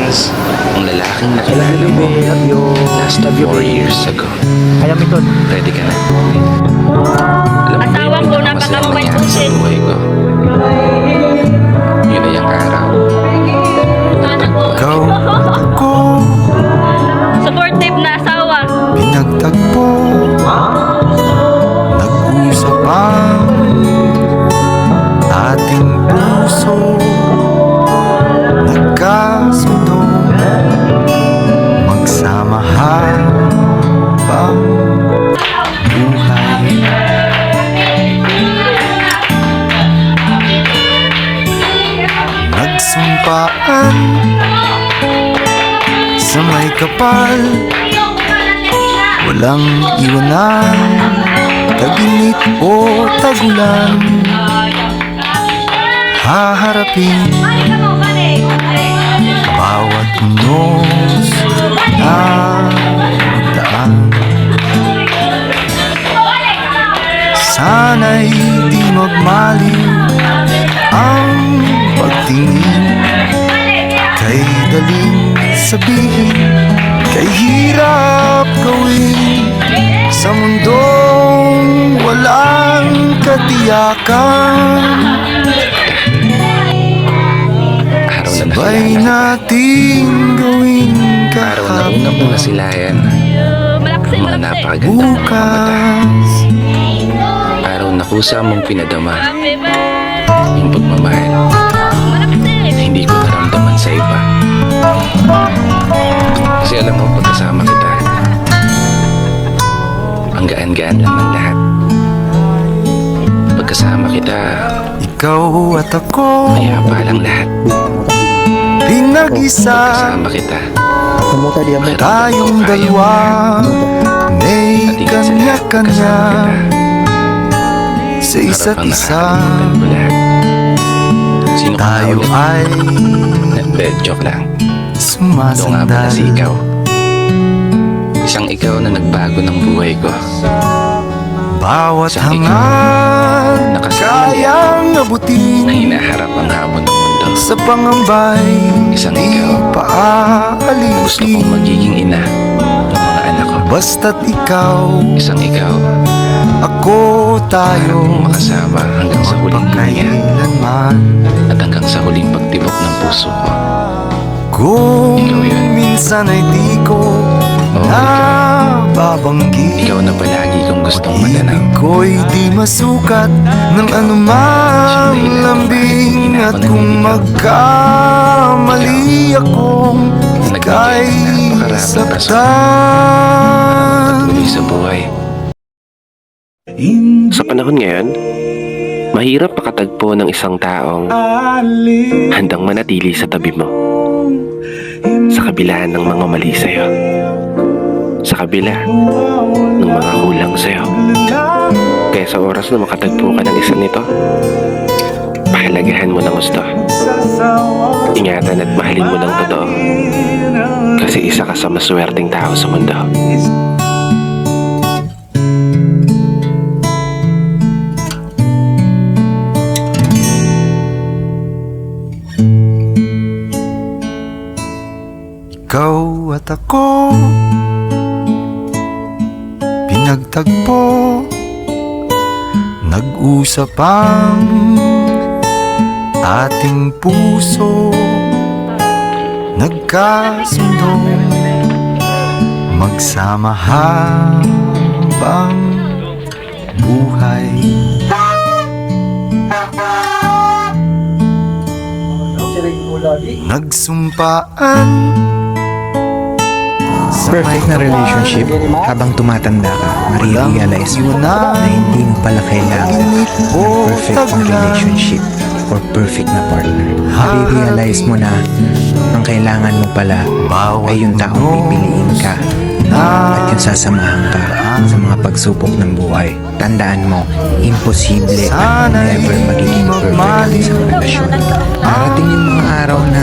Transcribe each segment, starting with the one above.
Diaz, ang lalaking nakilala mo last 4 years ago. Ready ka na? Alam mo ba Asawa yung ko, pinakamasayang napakabait nangyari po sa siya. buhay ko? Yun ay ang araw. Sana po. Ikaw ako Supportive na asawa. pinagtagpo, nag-usap ang ating puso, nagkasundo, magsama habang buhay. Nagsumpaan sa may kapal, walang iwanan, tag-init o tagulan, haharapin bawat unos na magdaan. Sana'y di magmaliw ang pagtingin, kay daling sabihin, kay hirap gawin sa mundong walang katiyakan. Araw na Sabay nakilala natin gawin kita. Araw na unang mong nasilayan Malaksi, ang mga malaksi. napakaganda ng mga mata. bukas. Araw na kusa mong pinadama Happy birthday. yung pagmamahal Malaksi. na hindi ko naramdaman sa iba. Kasi alam mo, pagkasama kita, ang gaan-gaan lang ng lahat. Pagkasama kita, Ikaw at ako, mayapa lang lahat. pinag-isa, Pagkasama kita, tayong dalawa, may at higit sa lahat, kanya-kanya pagkasama kita, sa isa't harap ang isa. nakakalimutan ko lahat. Sino ka Tayo ulit? ay Joke lang. Ito nga pala sumasandal. si ikaw. Isang ikaw na nagbago ng buhay ko. Bawat Isang hangad nakasali kayang na abutin, hinaharap ang hamon ng mundo. sa pangambay Isang di ikaw na gusto paaalisin. kong magiging ina ng mga anak ko. Basta't ikaw, Isang ikaw ako, tayo, na makasama hanggang sa huling hininga pagkailanman. at hanggang sa huling pagtibok ng puso ko. Kung Ikaw yun. minsan ay di ko Oo, nababanggit, Ikaw na palagi kong gustong matanaw. pag-ibig ko'y di masukat ng anumang lambing. At kung magkamali akong ika'y saktan, Muli sa buhay. Sa panahon ngayon, mahirap makatagpo ng isang taong handang manatili sa tabi mo. Sa kabila ng mga mali sa'yo. Sa kabila ng mga kulang sa'yo. Kaya sa oras na makatagpo ka ng isa nito, pahalagahan mo ng gusto. Ingatan at mahalin mo ng totoo. Kasi isa ka sa maswerteng tao sa mundo. ikaw at ako, pinagtagpo, nag-usap ang ating puso, nagkasundo, magsama habang buhay. Nagsumpaan sa Perfect na may relationship, kapal, habang tumatanda ka, walang marirealize mo iwanan, na hindi mo pala kailangan init ng o perfect na tagulan, relationship or perfect na partner. Marirealize mo na ang kailangan mo pala ay yung taong pipiliin ka at yung sasamahan ka sa mga pagsubok ng buhay. Tandaan mo, imposible at never magiging perfect ang isang relasyon. Darating yung mga araw na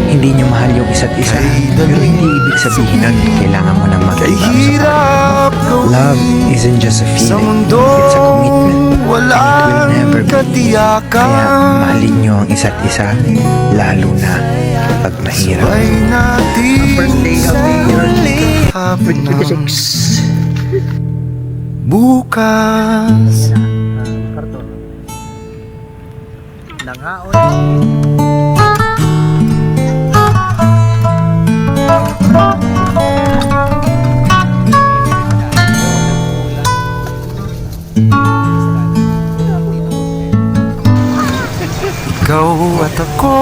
hindi nyo mahal yung isa't isa, pero hindi ibig sabihin na kailangan mo nang kay mag-give up sa partner mo. hirap Love gawin isn't just a sa feeling, mundong it's a commitment. And it will walang never be. katiyakan. Kaya mahalin nyo ang isa't isa, lalo na pag mahirap. Sabay natin Birthday of the year. hapon ng 26. bukas. Karton. Nangaon. Ikaw at ako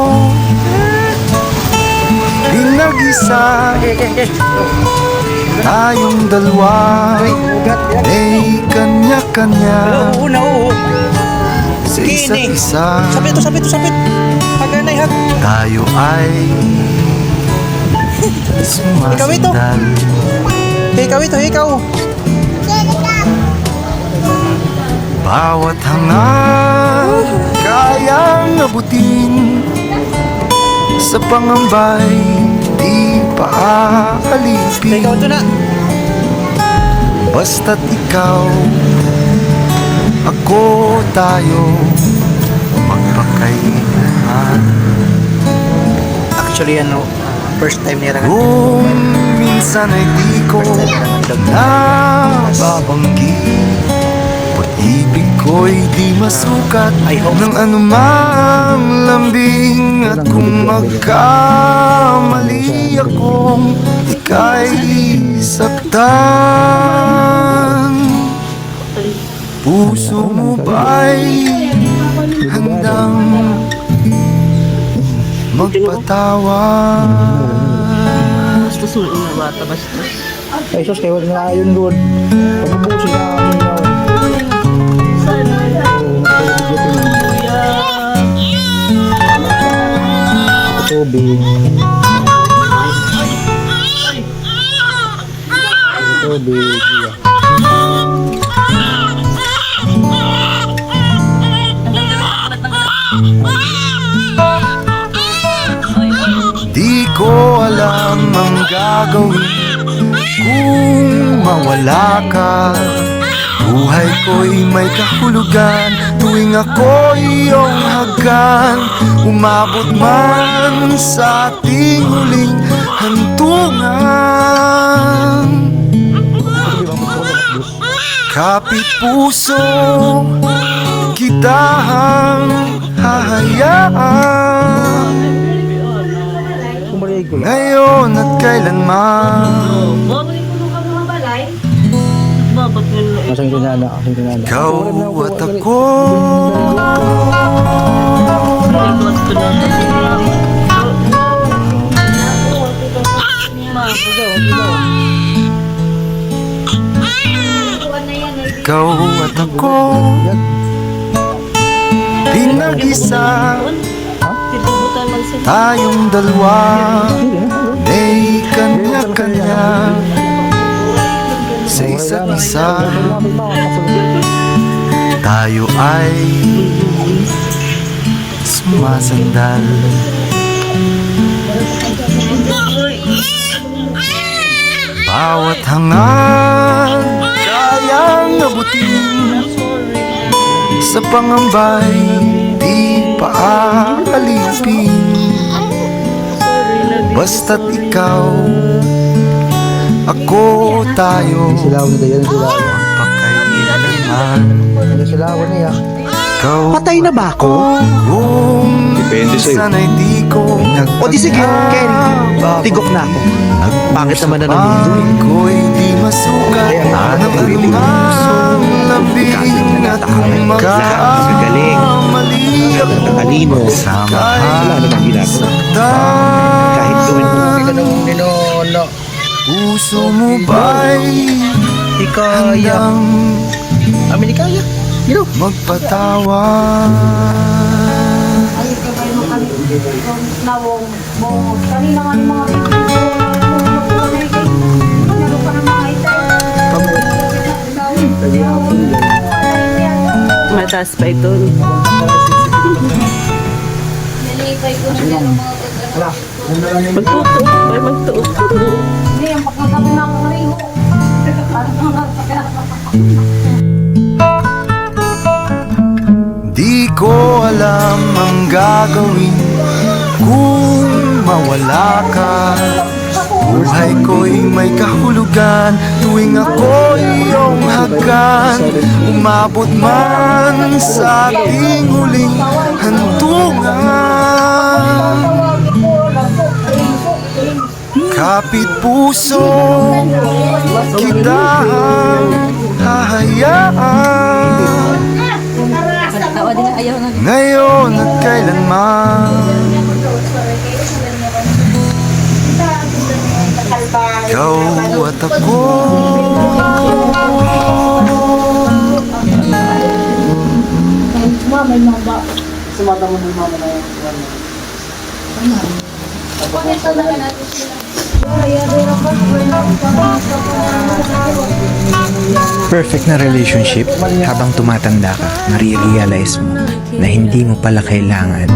pinag-isa, tayong dalawa may kanya-kanya sa isa't isa. Sapit. Paganay ha. Tayo ay sumasandal. Ikaw. Bawat hangat kayang abutin, sa pangambay di pa aalipin. Ikaw ito na. Basta't ikaw, ako, tayo magpakailanman. Actually, first time nila. Kung minsan ay di ko nababanggit, pag-ibig ko'y di masukat ng anumang lambing. At kung magkamali akong ika'y saktan, puso mo ba'y handang magpatawad? Bastos mo ina bata, bastos. Ay, sus, kayo na yun doon. Pagbubusin na kami na. Tubig. Di ko alam ang gagawin kung mawala ka. Buhay ko'y may kahulugan tuwing ako'y iyong hagkan. Umabot man sa ating huling hantungan, kapit puso kitang hahayaan, ngayon at kailanman. Masang tinala. Ikaw at ako, ikaw at ako, pinag-isa, tayong dalawa may kanya-kanya sa isa't isa. Tayo ay sumasandal. Bawat hangat kayang abutin, sa pangambay di pa aalipin. Basta't ikaw, ako, tayo Silaw na yan, silaw. magpakailanman. Silaw na yan. Ikaw Patay na ba ako? kung minsan ay di ko O di sige, Ken. Tigok na ako. Bakit naman na nandito? ko'y di masukat ng anumang labing. At kung magkamali ako sa mahal Kahit tuwin mo saktan, ganun ninono. puso mo ba'y Di kaya. handang Amin di kaya. Gino. magpatawad? Nawong mo kanina nga yung mga meron pa ng mga Mataas pa ito. nilipay ko na yung mga Magtuto. Ay, magtuto. hindi, ang pagkakabi na akong riho. Di ko alam ang gagawin kung mawala ka. Buhay ko'y may kahulugan tuwing ako'y iyong hagkan. Umabot man sa ating huling hantungan, kapit puso kita hahayaan, ngayon at kailanman. Ikaw at ako, Perfect na relationship, habang tumatanda ka, marirealize mo na hindi mo pala kailangan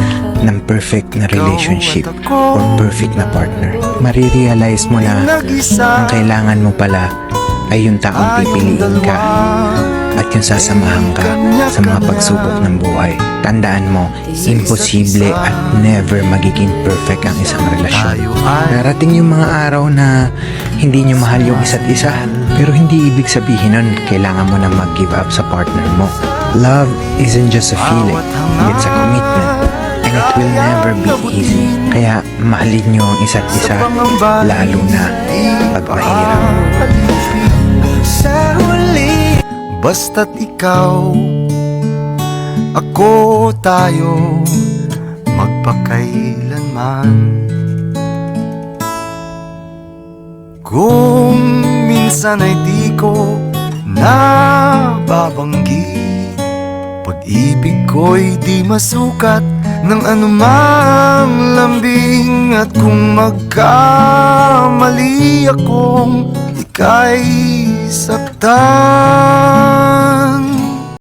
ng perfect na relationship or perfect na partner. Marirealize mo na ang kailangan mo pala ay yung taong pipiliin ka at yung sasamahan ka sa mga pagsubok ng buhay. Tandaan mo, imposible at never magiging perfect ang isang relasyon. Darating yung mga araw na hindi nyo mahal yung isa't isa, pero hindi ibig sabihin nun kailangan mo na mag-give up sa partner mo. Love isn't just a feeling, it's a commitment, and it will never be easy. Kaya mahalin nyo ang isa't isa, lalo na pag mahirap. sa huli, basta't ikaw, ako, tayo, magpakailanman. Kung minsan ay di ko nababanggit, pag-ibig ko'y di masukat ng anumang lambing. At kung magkamali akong ika'y saktan,